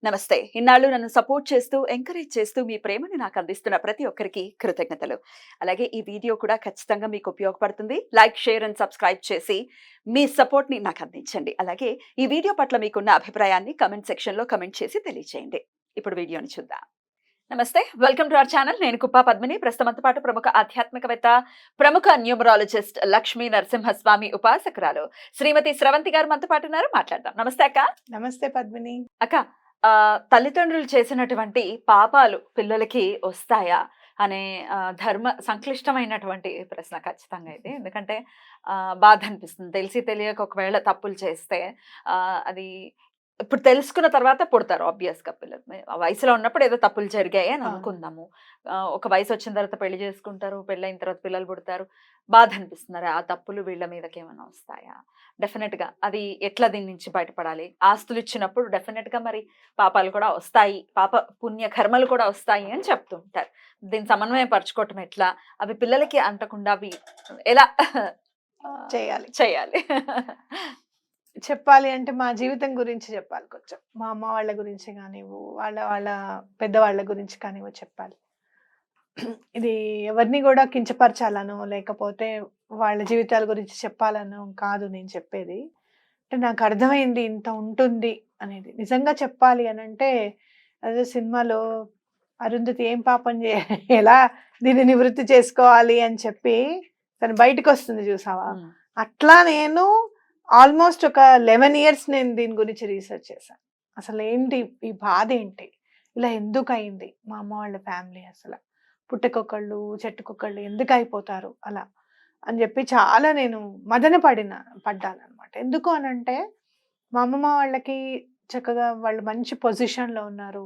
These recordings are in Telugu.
నమస్తే. ఇన్నాళ్ళు నన్ను సపోర్ట్ చేస్తూ, ఎంకరేజ్ చేస్తూ మీ ప్రేమని నాకు అందిస్తున్న ప్రతి ఒక్కరికి కృతజ్ఞతలు. అలాగే ఈ వీడియో కూడా ఖచ్చితంగా మీకు ఉపయోగపడుతుంది. లైక్, షేర్ అండ్ సబ్స్క్రైబ్ చేసి మీ సపోర్ట్‌ని నాకు అందించండి. అలాగే ఈ వీడియో పట్ల మీకున్న అభిప్రాయాన్ని కామెంట్ సెక్షన్‌లో కామెంట్ చేసి తెలియజేయండి. ఇప్పుడు వీడియోని చూద్దాం. నమస్తే. Welcome to our channel. నేను కుప్పా పద్మిని. ప్రస్తుతంతో పాటు ప్రముఖ ఆధ్యాత్మికవేత్త, ప్రముఖ న్యూమరాలజిస్ట్ లక్ష్మీ నరసింహస్వామి ఉపాసకురాలు శ్రీమతి స్రవంతి గారు మనతో పాటు ఉన్నారు. మాట్లాడదాం. నమస్తే అక్క. నమస్తే పద్మిని. అక్క, తల్లిదండ్రులు చేసినటువంటి పాపాలు పిల్లలకి వస్తాయా అనే ధర్మ సంక్లిష్టమైనటువంటి ప్రశ్న ఖచ్చితంగా ఇది. ఎందుకంటే బాధ అనిపిస్తుంది. తెలిసి తెలియక ఒకవేళ తప్పులు చేస్తే అది ఇప్పుడు తెలుసుకున్న తర్వాత పుడతారు ఆబ్వియస్‌గా పిల్లలు. ఆ వయసులో ఉన్నప్పుడు ఏదో తప్పులు జరిగాయి అని అనుకుందాము. ఒక వయసు వచ్చిన తర్వాత పెళ్లి చేసుకుంటారు. పెళ్ళైన తర్వాత పిల్లలు పుడతారు. బాధ అనిపిస్తుంది. ఆ తప్పులు వీళ్ళ మీదకేమైనా వస్తాయా? డెఫినెట్‌గా అది ఎట్లా దీని నుంచి బయటపడాలి? ఆస్తులు ఇచ్చినప్పుడు డెఫినెట్‌గా మరి పాపాలు కూడా వస్తాయి. పుణ్య కర్మలు కూడా వస్తాయి అని చెప్తూ ఉంటారు. దీన్ని సమన్వయం పరుచుకోవటం ఎట్లా? అవి పిల్లలకి అంటకుండా అవి ఎలా చేయాలి చెప్పాలి అంటే మా జీవితం గురించి చెప్పాలి కొంచెం. మా అమ్మ వాళ్ళ గురించి కానివ్వు, వాళ్ళ పెద్దవాళ్ళ గురించి కానివ్వు చెప్పాలి. ఇది ఎవరిని కూడా కించపరచాలనో లేకపోతే వాళ్ళ జీవితాల గురించి చెప్పాలనో కాదు నేను చెప్పేది. అంటే నాకు అర్థమైంది ఇంత ఉంటుంది అనేది. నిజంగా చెప్పాలి అనంటే అదే సినిమాలో అరుంధతి ఏం పాపం ఎలా దీన్ని నివృత్తి చేసుకోవాలి అని చెప్పి తను బయటకు వస్తుంది చూసావా? అట్లా నేను ఆల్మోస్ట్ ఒక 11 years నేను దీని గురించి రీసెర్చ్ చేశాను. అసలు ఏంటి ఈ బాధ ఏంటి, ఇలా ఎందుకు అయింది, మా అమ్మ వాళ్ళ ఫ్యామిలీ అసలు పుట్టకొకళ్ళు చెట్టుకొకళ్ళు ఎందుకు అయిపోతారు అలా అని చెప్పి చాలా నేను పడ్డాను అనమాట. ఎందుకు అనంటే మా అమ్మమ్మ వాళ్ళకి చక్కగా వాళ్ళు మంచి పొజిషన్లో ఉన్నారు.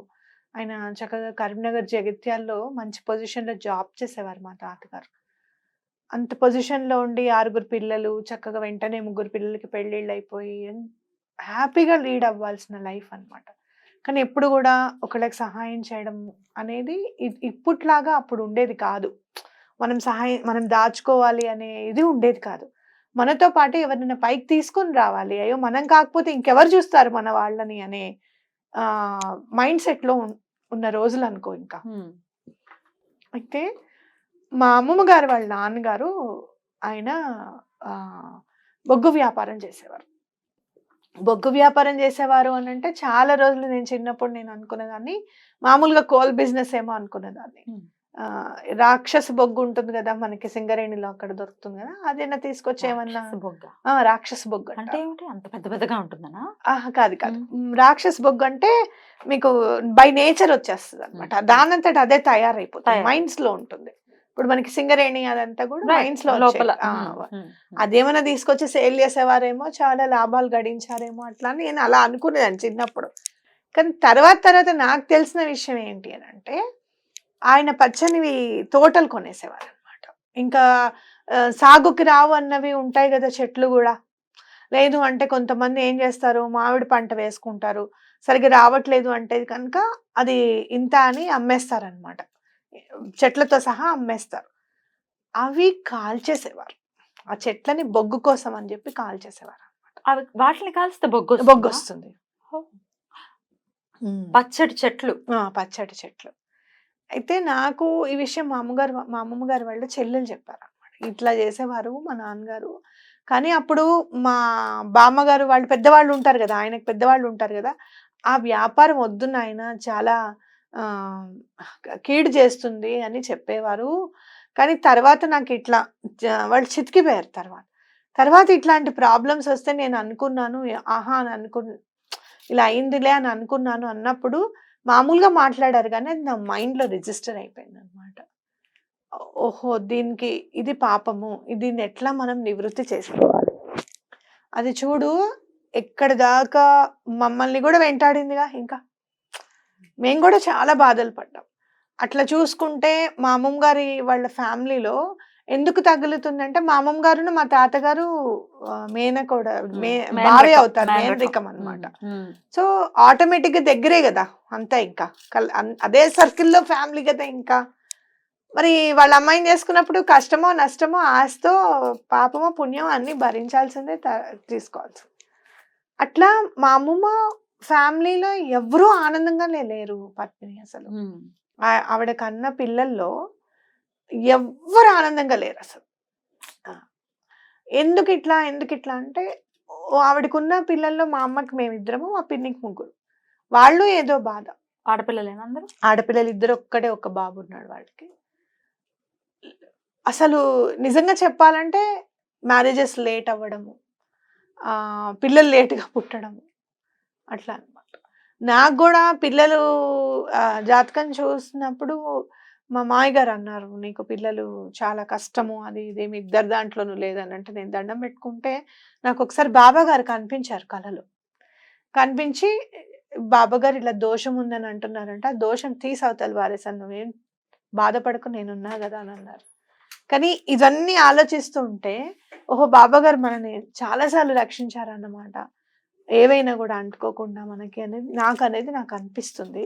ఆయన చక్కగా కరీంనగర్ జగిత్యాల్లో మంచి పొజిషన్లో జాబ్ చేసేవారు మా తాతగారు. అంత పొజిషన్లో ఉండి 6 పిల్లలు చక్కగా వెంటనే 3 పిల్లలకి పెళ్ళిళ్ళు అయిపోయి హ్యాపీగా లీడ్ అవ్వాల్సిన లైఫ్ అనమాట. కానీ ఎప్పుడు కూడా ఒకళ్ళకి సహాయం చేయడం అనేది ఇప్పట్లాగా అప్పుడు ఉండేది కాదు. మనం దాచుకోవాలి అనే ఇది ఉండేది కాదు. మనతో పాటు ఎవరినైనా పైకి తీసుకొని రావాలి, అయ్యో మనం కాకపోతే ఇంకెవరు చూస్తారు మన వాళ్ళని అనే మైండ్ సెట్లో ఉన్న రోజులు అనుకో. ఇంకా అయితే మా అమ్మమ్మ గారు వాళ్ళ నాన్నగారు ఆయన బొగ్గు వ్యాపారం చేసేవారు. బొగ్గు వ్యాపారం చేసేవారు అని అంటే చాలా రోజులు నేను చిన్నప్పుడు నేను అనుకునేదాన్ని మామూలుగా కోల్ బిజినెస్ ఏమో అనుకునేదాన్ని. రాక్షస బొగ్గు ఉంటుంది కదా మనకి సింగరేణిలో అక్కడ దొరుకుతుంది కదా, అదేనా తీసుకొచ్చి ఏమన్నా రాక్షస బొగ్గు అంటే అంత పెద్ద పెద్దగా ఉంటుందనా? కాదు రాక్షస బొగ్గు అంటే మీకు బై నేచర్ వచ్చేస్తుంది అనమాట. దానంతట అదే తయారైపోతుంది, మైన్స్ లో ఉంటుంది. ఇప్పుడు మనకి సింగరేణి అదంతా కూడా మైన్స్ లో లోపల. అదేమైనా తీసుకొచ్చి సేల్ చేసేవారేమో, చాలా లాభాలు గడించారేమో అట్లా అని నేను అలా అనుకునేదాన్ని చిన్నప్పుడు. కానీ తర్వాత నాకు తెలిసిన విషయం ఏంటి అని అంటే ఆయన పచ్చనివి తోటలు కొనేసేవారు అనమాట. ఇంకా సాగుకి రావు అన్నవి ఉంటాయి కదా చెట్లు కూడా. లేదు అంటే కొంతమంది ఏం చేస్తారు, మామిడి పంట వేసుకుంటారు, సరిగ్గా రావట్లేదు అంటే కనుక అది ఇంత అని అమ్మేస్తారనమాట, చెట్లతో సహా అమ్మేస్తారు. అవి కాల్చేసేవారు, ఆ చెట్లని బొగ్గు కోసం అని చెప్పి కాల్చేసేవారు అనమాట. వాటిని కాల్స్తే బొగ్గు వస్తుంది. పచ్చడి చెట్లు. పచ్చడి చెట్లు. అయితే నాకు ఈ విషయం మా అమ్మమ్మ గారు వాళ్ళ చెల్లెలు చెప్పారు అనమాట. ఇట్లా చేసేవారు మా నాన్నగారు. కానీ అప్పుడు మా బామ్మగారు వాళ్ళు పెద్దవాళ్ళు ఉంటారు కదా, ఆయనకు పెద్దవాళ్ళు ఉంటారు కదా, ఆ వ్యాపారం వద్దు నాయన చాలా కీడు చేస్తుంది అని చెప్పేవారు. కానీ తర్వాత నాకు ఇట్లా వాళ్ళు చితికిపోయారు. తర్వాత ఇట్లాంటి ప్రాబ్లమ్స్ వస్తే నేను అనుకున్నాను, ఆహా అని ఇలా అయిందిలే అని అనుకున్నాను. అన్నప్పుడు మామూలుగా మాట్లాడారు కానీ అది నా మైండ్లో రిజిస్టర్ అయిపోయింది అనమాట. ఓహో దీనికి ఇది పాపము, దీన్ని ఎట్లా మనం నివృత్తి చేసుకోవాలి. అది చూడు ఎక్కడి దాకా మమ్మల్ని కూడా వెంటాడిందిగా. ఇంకా మేము కూడా చాలా బాధలు పడ్డాం. అట్లా చూసుకుంటే మా అమ్మమ్మ గారి వాళ్ళ ఫ్యామిలీలో ఎందుకు తగులుతుందంటే మా అమ్మమ్మ గారు మా తాతగారు భార్య అవుతారు, మేనరికం అనమాట. సో ఆటోమేటిక్ గా దగ్గరే కదా అంతా, ఇంకా అదే సర్కిల్లో ఫ్యామిలీ కదా. ఇంకా మరి వాళ్ళ అమ్మాయిని చేసుకున్నప్పుడు కష్టమో నష్టమో ఆస్తో పాపమో పుణ్యమో అన్ని భరించాల్సిందే, తీసుకోవాల్సింది. అట్లా మా అమ్మమ్మ ఫ్యామిలీలో ఎవ్వరూ ఆనందంగా లేరు పద్మిని అసలు. ఉమ్. ఆవిడ కన్న పిల్లల్లో ఎవ్వరు ఆనందంగా లేరు అసలు. ఆ! ఎందుకిట్లా అంటే ఆవిడకున్న పిల్లల్లో మా అమ్మకి మేమిద్దరము, మా పిన్నికి ముగ్గురు. వాళ్ళు ఏదో బాధ. ఆడపిల్లలేనా అందరూ? ఆడపిల్లలు ఇద్దరు, ఒక్కడే ఒక బాబు ఉన్నాడు వాళ్ళకి. అసలు నిజంగా చెప్పాలంటే మ్యారేజెస్ లేట్ అవ్వడము, పిల్లలు లేట్‌గా పుట్టడము అట్లా అన్నమాట. నాకు గూడా పిల్లలు జాతకం చూసినప్పుడు మా మామయ్య గారు అన్నారు, "నీకు పిల్లలు చాలా కష్టము. అది ఇది మీ ఇద్దరి దాంట్లోనూ లేదని." అంటే నేను దండం పెట్టుకుంటే నాకొకసారి బాబా గారు కనిపించారు కలలో. కనిపించి, "బాబాగారు ఇలా దోషం ఉందని అంటున్నారంట. ఆ దోషం తీసి అవతల పారేసాను. నువ్వేం బాధపడకు, నేనున్నా గదా" అని అన్నారు. కానీ ఇవన్నీ ఆలోచిస్తూ ఉంటే, ఓహో! బాబాగారు మనల్ని చాలా సార్లు రక్షించారన్నమాట. ఏవైనా గూడా అంటుకోకుండా మనకి అనేది నాకు అనిపిస్తుంది.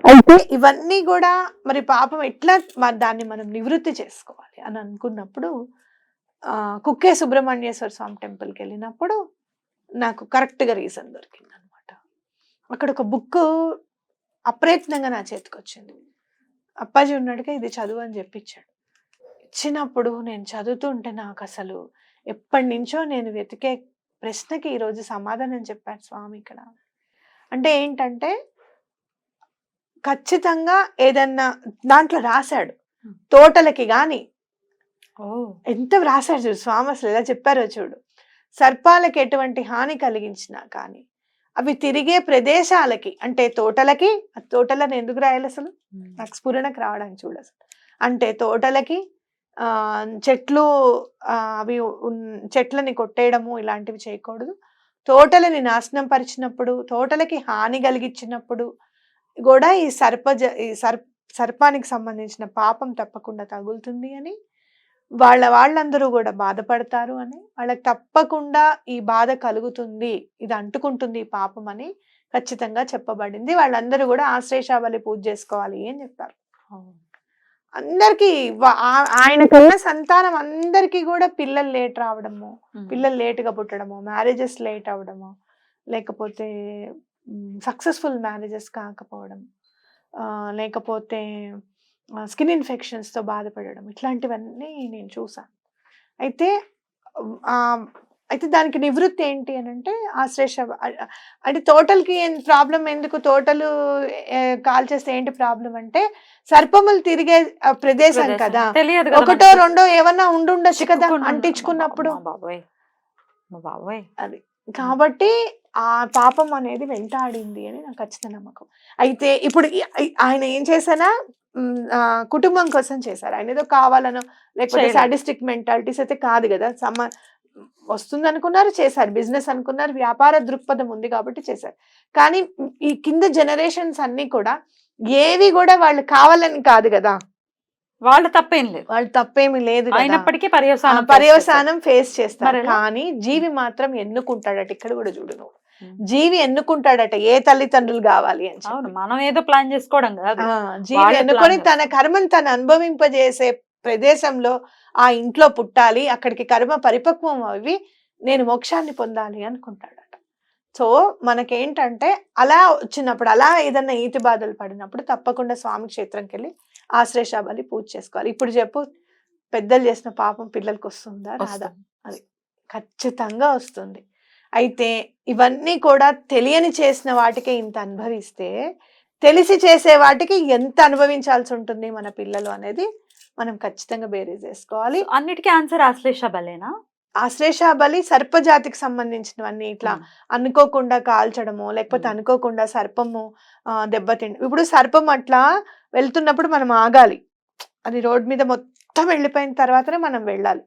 అయితే ఇవన్నీ గూడా మరి పాపం ఎట్లా దాన్ని మనం నివృత్తి చేసుకోవాలి అని అనుకున్నప్పుడు కుక్కే సుబ్రహ్మణ్యేశ్వర స్వామి టెంపుల్‌కెళ్ళినప్పుడు నాకు కరెక్ట్‌గా రీజన్ దొరికిందనమాట. అక్కడ ఒక బుక్కు అప్రయత్నంగా నా చేతికొచ్చింది. అప్పాజీ ఉన్నాడుగా, ఇది చదువు అని జెప్పిచ్చాడు. ఇచ్చినప్పుడు నేను చదువుతుంటే నాకసలు ఎప్పటినుంచో నేను వెతికే ప్రశ్నకి ఈరోజు సమాధానం చెప్పారు స్వామి ఇక్కడ. అంటే ఏంటంటే, ఖచ్చితంగా ఏదన్నా దాంట్లో రాశాడు. తోటలకి గాని ఎంత రాశాడు చూడు స్వామి, అసలు ఎలా చెప్పారో చూడు. సర్పాలకి ఎటువంటి హాని కలిగించినా కానీ అవి తిరిగే ప్రదేశాలకి, అంటే తోటలకి, తోటలని ఎందుకు రాయాలి అసలు, నాకు స్ఫురణకు రావడానికి చూడు అసలు. అంటే తోటలకి, చెట్లు, అవి చెట్లని కొట్టేయడము ఇలాంటివి చేయకూడదు. తోటలని నాశనం పరిచినప్పుడు, తోటలకి హాని కలిగించినప్పుడు కూడా ఈ సర్పానికి సంబంధించిన పాపం తప్పకుండా తగులుతుంది అని, వాళ్ళందరూ కూడా బాధపడతారు అని, వాళ్ళకి తప్పకుండా ఈ బాధ కలుగుతుంది, ఇది అంటుకుంటుంది ఈ పాపం అని ఖచ్చితంగా చెప్పబడింది. వాళ్ళందరూ కూడా ఆశ్లేషాబలి పూజ చేసుకోవాలి అని చెప్పారు. అందరికీ ఆయనకన్నా సంతానం అందరికీ కూడా పిల్లలు లేట్ రావడము, పిల్లలు లేటుగా పుట్టడము, మ్యారేజెస్ లేట్ అవ్వడము, లేకపోతే సక్సెస్ఫుల్ మ్యారేజెస్ కాకపోవడం, లేకపోతే స్కిన్ ఇన్ఫెక్షన్స్తో బాధపడడం, ఇట్లాంటివన్నీ నేను చూసాను. అయితే దానికి నివృత్తి ఏంటి అని అంటే అంటే తోటలకి ప్రాబ్లం ఎందుకు, తోటలు కాల్చేస్తే ఏంటి ప్రాబ్లం అంటే సర్పములు తిరిగే ప్రదేశం కదా, ఒకటో రెండో ఏమన్నా ఉండొచ్చు కదా అంటించుకున్నప్పుడు. అది కాబట్టి ఆ పాపం అనేది వెంటాడింది అని నాకు ఖచ్చితంగా నమ్మకం. అయితే ఇప్పుడు ఆయన ఏం చేశానా, కుటుంబం కోసం చేశారు. ఆయన ఏదో కావాలనో లేకపోతే సాడిస్టిక్ మెంటాలిటీస్ అయితే కాదు కదా. వస్తుంది అనుకున్నారు, చేశారు. బిజినెస్ అనుకున్నారు, వ్యాపార దృక్పథం ఉంది కాబట్టి చేశారు. కానీ ఈ కింద జనరేషన్స్ అన్ని కూడా ఏవి కూడా వాళ్ళు కావాలని కాదు కదా, వాళ్ళ తప్పేం లేదు, వాళ్ళు తప్పేమి లేదు, అయినప్పటికీ పర్యవసానం ఫేస్ చేస్తారు. కానీ జీవి మాత్రం ఎన్నుకుంటాడట. ఇక్కడ కూడా చూడు నువ్వు, జీవి ఎన్నుకుంటాడట ఏ తల్లిదండ్రులు కావాలి అని. మనం ఏదో ప్లాన్ చేసుకోవడం కాదు, జీవి ఎన్నుకొని తన కర్మను తను అనుభవింపజేసే ప్రదేశంలో ఆ ఇంట్లో పుట్టాలి, అక్కడికి కర్మ పరిపక్వం అవి నేను మోక్షాన్ని పొందాలి అనుకుంటాడట. సో మనకేంటంటే అలా వచ్చినప్పుడు, అలా ఏదన్నా ఈతి బాధలు పడినప్పుడు తప్పకుండా స్వామి క్షేత్రంకి వెళ్ళి ఆశ్లేషాబలి పూజ చేసుకోవాలి. ఇప్పుడు చెప్పు, పెద్దలు చేసిన పాపం పిల్లలకి వస్తుందా రాదా? అది ఖచ్చితంగా వస్తుంది. అయితే ఇవన్నీ కూడా తెలియని చేసిన వాటికే ఇంత అనుభవిస్తే, తెలిసి చేసే వాటికి ఎంత అనుభవించాల్సి ఉంటుంది మన పిల్లలు అనేది మనం ఖచ్చితంగా బేరీజ్ చేసుకోవాలి. అన్నిటికీ ఆన్సర్ ఆశ్లేషాబలేనా? ఆశ్లేషాబలి సర్పజాతికి సంబంధించినవన్నీ, ఇట్లా అనుకోకుండా కాల్చడము, లేకపోతే అనుకోకుండా సర్పము దెబ్బతిండి. ఇప్పుడు సర్పం అట్లా వెళ్తున్నప్పుడు మనం ఆగాలి, అది రోడ్ మీద మొత్తం వెళ్ళిపోయిన తర్వాతనే మనం వెళ్ళాలి.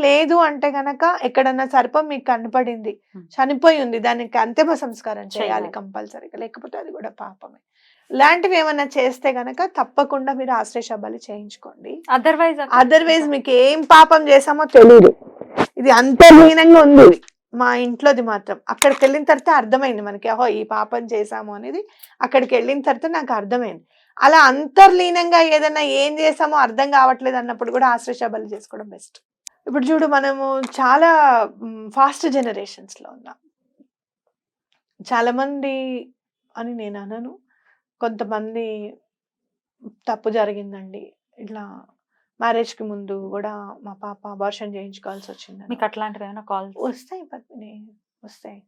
లేదు అంటే గనక ఎక్కడన్నా సర్పం మీకు కనపడింది, చనిపోయి ఉంది, దానికి అంతిమ సంస్కారం చేయాలి కంపల్సరీగా, లేకపోతే అది కూడా పాపమే. ఇలాంటివి ఏమన్నా చేస్తే గనక తప్పకుండా మీరు ఆశ్లేషాబలి చేయించుకోండి. అదర్వైజ్ మీకు ఏం పాపం చేసామో తెలియదు, ఇది అంతర్లీనంగా ఉంది మా ఇంట్లోది మాత్రం. అక్కడికి వెళ్ళిన తర్వాత అర్థమైంది మనకి, ఓహో ఈ పాపం చేసాము అనేది అక్కడికి వెళ్ళిన తర్వాత నాకు అర్థమైంది. అలా అంతర్లీనంగా ఏదైనా ఏం చేసామో అర్థం కావట్లేదు అన్నప్పుడు కూడా ఆశ్లేషాబలి చేసుకోవడం బెస్ట్. ఇప్పుడు చూడు, మనము చాలా ఫాస్ట్ జనరేషన్స్ లో ఉన్నాం. చాలా మంది అని నేను అనను. కొంతమంది తప్పు జరిగిందండి. ఇట్లా మ్యారేజ్‌కి ముందు గూడా మా పాప అబార్షన్ చేయించుకోవాల్సొచ్చిందని. మీకు అట్లాంటివేమైనా కాల్స్? వస్తాయి పద్మిని. వస్తాయి.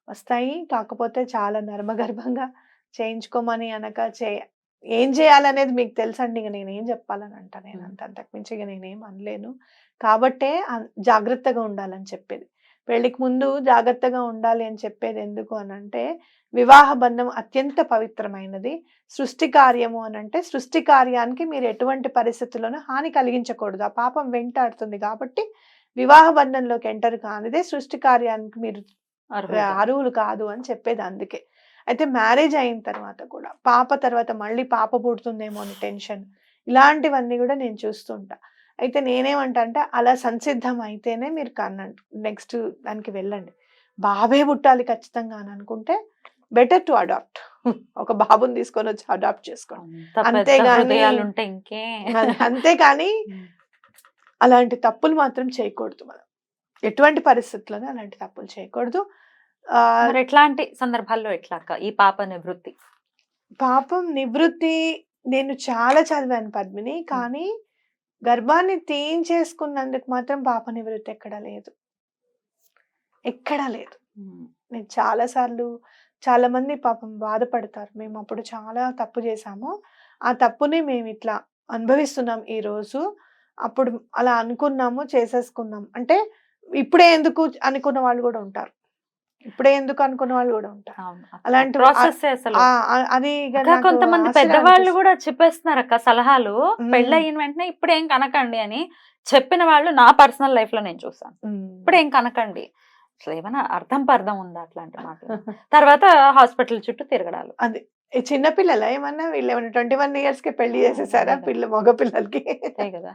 వస్తాయి. కాకపోతే చాలా నర్మగర్భంగా చేయించుకోమని అనక ఏం చేయాలనేది మీకు తెలుసండి. ఇక నేనేం చెప్పాలని అంటా. నేను అంతకు మించి ఇక నేనేం అనలేను. కాబట్టే జాగ్రత్తగా ఉండాలని చెప్పేది. పెళ్ళికి ముందు జాగ్రత్తగా ఉండాలి అని చెప్పేది ఎందుకు అనంటే, వివాహ బంధం అత్యంత పవిత్రమైనది. సృష్టి కార్యము అనంటే, సృష్టి కార్యానికి మీరు ఎటువంటి పరిస్థితుల్లోనూ హాని కలిగించకూడదు. ఆ పాపం వెంటాడుతుంది కాబట్టి వివాహ బంధంలోకి ఎంటర్ కానిదే సృష్టి కార్యానికి మీరు అర్హులు కాదు అని చెప్పేది అందుకే. అయితే మ్యారేజ్ అయిన తర్వాత కూడా పాప తర్వాత మళ్ళీ పాప పుడుతుందేమో అని టెన్షన్, ఇలాంటివన్నీ కూడా నేను చూస్తుంటా. అయితే నేనేమంటా అంటే, అలా సంసిద్ధం అయితేనే మీరు నెక్స్ట్ దానికి వెళ్ళండి. బాబే పుట్టాలి ఖచ్చితంగా అని అనుకుంటే బెటర్ టు అడాప్ట్. ఒక బాబుని తీసుకొని వచ్చి అడాప్ట్ చేసుకోండి. అంతేగాని అంతేకాని అలాంటి తప్పులు మాత్రం చేయకూడదు. మనం ఎటువంటి పరిస్థితుల్లోనే అలాంటి తప్పులు చేయకూడదు. ఎట్లాంటి సందర్భాల్లో ఎట్లా అక్క ఈ పాప నివృత్తి? పాపం నివృత్తి నేను చాలా చదివాను పద్మిని. కానీ గర్భాన్ని తీయించేసుకున్నందుకు మాత్రం పాప నివృత్తి ఎక్కడా లేదు. ఎక్కడా లేదు. నేను చాలా సార్లు చాలా మంది పాపం బాధపడతారు. మేము అప్పుడు చాలా తప్పు చేశాము. ఆ తప్పుని మేము ఇట్లా అనుభవిస్తున్నాం ఈ రోజు. అప్పుడు అలా అనుకున్నాము, చేసేసుకున్నాం. అంటే ఇప్పుడే ఎందుకు అనుకున్న వాళ్ళు కూడా ఉంటారు. ఇప్పుడే ఎందుకు అనుకున్న వాళ్ళు కూడా ఉంటారు. అలాంటి అది కొంతమంది పెద్దవాళ్ళు కూడా చెప్పేస్తున్నారు అక్క సలహాలు. పెళ్ళయిన వెంటనే ఇప్పుడేం కనకండి అని చెప్పిన వాళ్ళు నా పర్సనల్ లైఫ్ లో నేను చూసాను. ఇప్పుడేం కనకండి, అసలు ఏమైనా అర్థం ఉందా అట్లాంటి మాటలు? తర్వాత హాస్పిటల్ చుట్టూ తిరగడాలు. అది చిన్నపిల్లల ఏమన్నా వీళ్ళు ఏమన్నా 21 years కి పెళ్లి చేసేసారా మగ పిల్లలకి? కదా.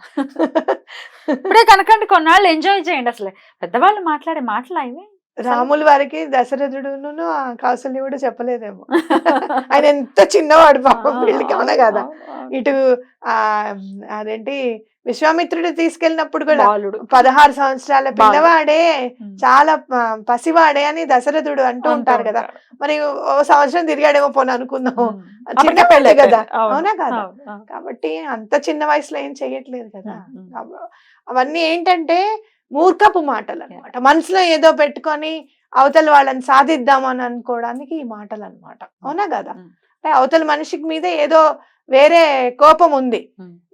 ఇప్పుడే కనకండి, కొన్నాళ్ళు ఎంజాయ్ చేయండి. అసలు పెద్దవాళ్ళు మాట్లాడే మాటలు అవి. రాముల వారికి దశరథుడును కౌసల్య కూడా చెప్పలేదేమో. ఆయన ఎంత చిన్నవాడు పాపం పెళ్లికి, అవునా కదా. ఇటు అదేంటి విశ్వామిత్రుడు తీసుకెళ్ళినప్పుడు కూడా 16 సంవత్సరాల పిల్లవాడే, చాలా పసివాడే అని దశరథుడు అంటూ ఉంటారు కదా. మరి ఓ సంవత్సరం తిరిగాడేమో పోనీ అనుకుందాం. చిన్న పెళ్ళే కదా, అవునా కదా. కాబట్టి అంత చిన్న వయసులో ఏం చెయ్యట్లేదు కదా. అవన్నీ ఏంటంటే మూర్ఖపు మాటలు అన్నమాట. మనసులో ఏదో పెట్టుకొని అవతల వాళ్ళని సాధిద్దాం అని అనుకోవడానికి ఈ మాటలు అన్నమాట, అవునా కదా. అంటే అవతల మనిషికి మీద ఏదో వేరే కోపం ఉంది,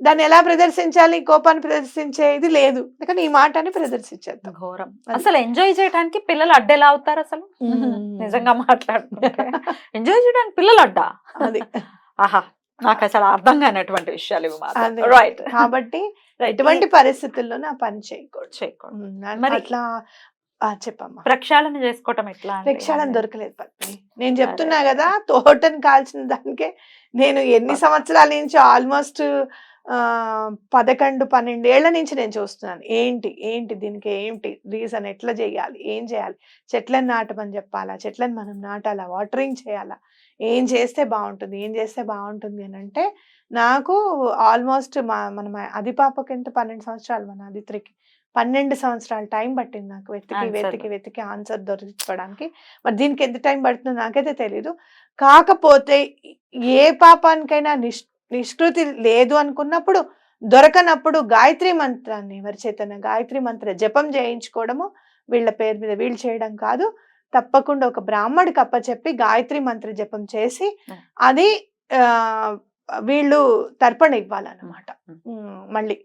దాన్ని ఎలా ప్రదర్శించాలి? కోపాన్ని ప్రదర్శించేది లేదు, అందుకని ఈ మాటని ప్రదర్శించేద్దాం. ఘోరం. అసలు ఎంజాయ్ చేయడానికి పిల్లలు అడ్డెలా అవుతారు అసలు? నిజంగా మాట్లాడుకుంటే ఎంజాయ్ చేయడానికి పిల్లలు అడ్డా? అది ఆహా, నాకు అసలు అర్థం కానటువంటి విషయాలు ఇవి. రైట్. కాబట్టి ఎటువంటి పరిస్థితుల్లో నా పని చేయకూడదు. మరి అట్లా చెప్పమ్మా. ప్రక్షాళన చేసుకోవటం ఎట్లా? ప్రక్షాళన దొరకలేదు పద్మిని. నేను చెప్తున్నా కదా, తోటను కాల్చిన దానికే నేను ఎన్ని సంవత్సరాల నుంచి ఆల్మోస్ట్ 11-12 ఏళ్ల నుంచి నేను చూస్తున్నాను. ఏంటి దీనికి ఏంటి రీజన్, ఎట్లా చేయాలి, ఏం చేయాలి, చెట్లను నాటమని చెప్పాలా, చెట్లను మనం నాటాలా, వాటరింగ్ చేయాలా, ఏం చేస్తే బాగుంటుంది అని అంటే, నాకు ఆల్మోస్ట్ మన అది పాపకి ఎంత 12 సంవత్సరాలు, మన ఆదిత్రికి 12 సంవత్సరాలు టైం పట్టింది నాకు వెతికి ఆన్సర్ దొరకడానికి. మరి దీనికి ఎంత టైం పడుతుందో నాకైతే తెలీదు. కాకపోతే ఏ పాపానికైనా నిష్కృతి లేదు అనుకున్నప్పుడు, దొరకనప్పుడు గాయత్రి మంత్రాన్ని, ఎవరి చేతన గాయత్రి మంత్ర జపం చేయించుకోవడము, వీళ్ళ పేరు మీద వీళ్ళు చేయడం కాదు, తప్పకుండా ఒక బ్రాహ్మడికి అప్పచెప్పి గాయత్రి మంత్ర జపం చేసి అది వీళ్ళు తర్పణ ఇవ్వాలన్నమాట. మళ్ళీ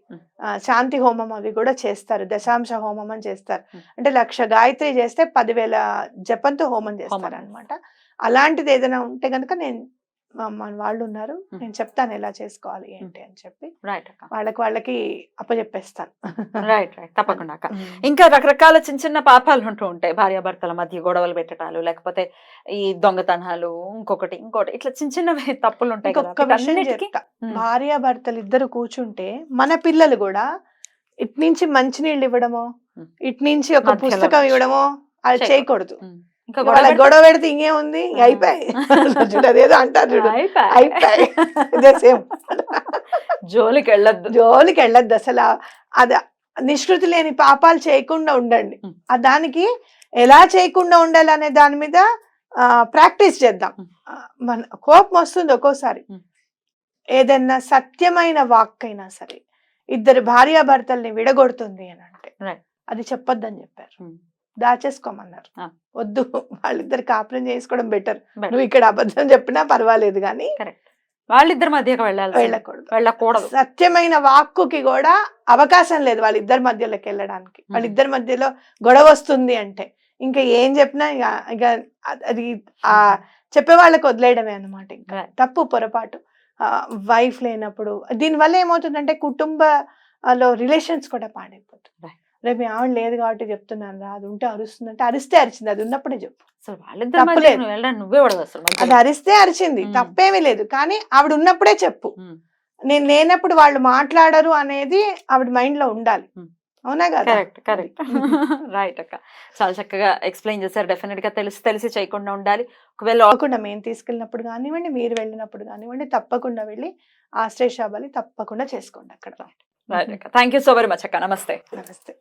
శాంతి హోమం అవి కూడా చేస్తారు, దశాంశ హోమం అని చేస్తారు. అంటే 1,00,000 గాయత్రి చేస్తే 10,000 జపంతో హోమం చేస్తారు అనమాట. అలాంటిది ఏదైనా ఉంటే కనుక మన వాళ్ళు ఉన్నారు, నేను చెప్తాను ఎలా చేసుకోవాలి ఏంటి అని చెప్పి. వాళ్ళకి అప్పచెప్పేస్తాను. రైట్. తప్పకుండా. ఇంకా రకరకాల చిన్న పాపాలు ఉంటూ ఉంటాయి, భార్యాభర్తల మధ్య గొడవలు పెట్టడాలు, లేకపోతే ఈ దొంగతనాలు, ఇంకొకటి ఇట్లా చిన్నవి తప్పులు ఉంటాయి. ఒక్క విషయం చెప్తా, భార్యాభర్తలు ఇద్దరు కూర్చుంటే మన పిల్లలు కూడా ఇటు నుంచి మంచినీళ్ళు ఇవ్వడమో, ఇటు నుంచి ఒక పుస్తకం ఇవ్వడమో అది చేయకూడదు. గొడవ పెడితే ఇంకేముంది, అయిపోయి అదేదో అంటారు చూడు, అయిపోయి జోలికి వెళ్ళొద్దు అసలు. అది నిష్కృతి లేని పాపాలు చేయకుండా ఉండండి. దానికి ఎలా చేయకుండా ఉండాలనే దాని మీద ప్రాక్టీస్ చేద్దాం. మన కోపం వస్తుంది ఒక్కోసారి, ఏదన్నా సత్యమైన వాక్కైనా సరే ఇద్దరు భార్యాభర్తల్ని విడగొడుతుంది అని అంటే అది చెప్పొద్దని చెప్పారు, దాచేసుకోమన్నారు. వద్దు, వాళ్ళిద్దరు కాపురం చేసుకోవడం బెటర్. నువ్వు ఇక్కడ అబద్ధం చెప్పినా పర్వాలేదు కానీ వాళ్ళిద్దరి మధ్యకి వెళ్ళకూడదు. సత్యమైన వాక్కుకి కూడా అవకాశం లేదు వాళ్ళిద్దరి మధ్యలోకి వెళ్ళడానికి. వాళ్ళిద్దరి మధ్యలో గొడవ వస్తుంది అంటే ఇంకా ఏం చెప్పినా ఇక అది చెప్పే వాళ్ళకి వదిలేయడమే అన్నమాట. ఇంకా తప్పు, పొరపాటు. వైఫ్ లేనప్పుడు దీనివల్ల ఏమవుతుందంటే కుటుంబంలో రిలేషన్స్ కూడా పాడైపోతుంది. రేపు మీ ఆవిడ లేదు కాబట్టి చెప్తున్నాను రా, అది ఉంటే అరుస్తుందంటే అరిస్తే అరిచింది, అది ఉన్నప్పుడే చెప్పు. అది అరిస్తే అరిచింది, తప్పేమీ లేదు. కానీ ఆవిడ ఉన్నప్పుడే చెప్పు. నేను లేనప్పుడు వాళ్ళు మాట్లాడరు అనేది ఆవిడ మైండ్ లో ఉండాలి. అవునా కదా? కరెక్ట్. రైట్ అక్క, చాలా చక్కగా ఎక్స్ప్లెయిన్ చేశారు. డెఫినెట్ గా తెలిసి చేయకుండా ఉండాలి. ఒకవేళ మేము తీసుకెళ్ళినప్పుడు కానివ్వండి, మీరు వెళ్ళినప్పుడు కానివ్వండి, తప్పకుండా వెళ్ళి ఆశ్రయ శాబలి తప్పకుండా చేసుకోండి అక్కడ. రైట్ అక్క, thank you so very much అక్క. నమస్తే. నమస్తే.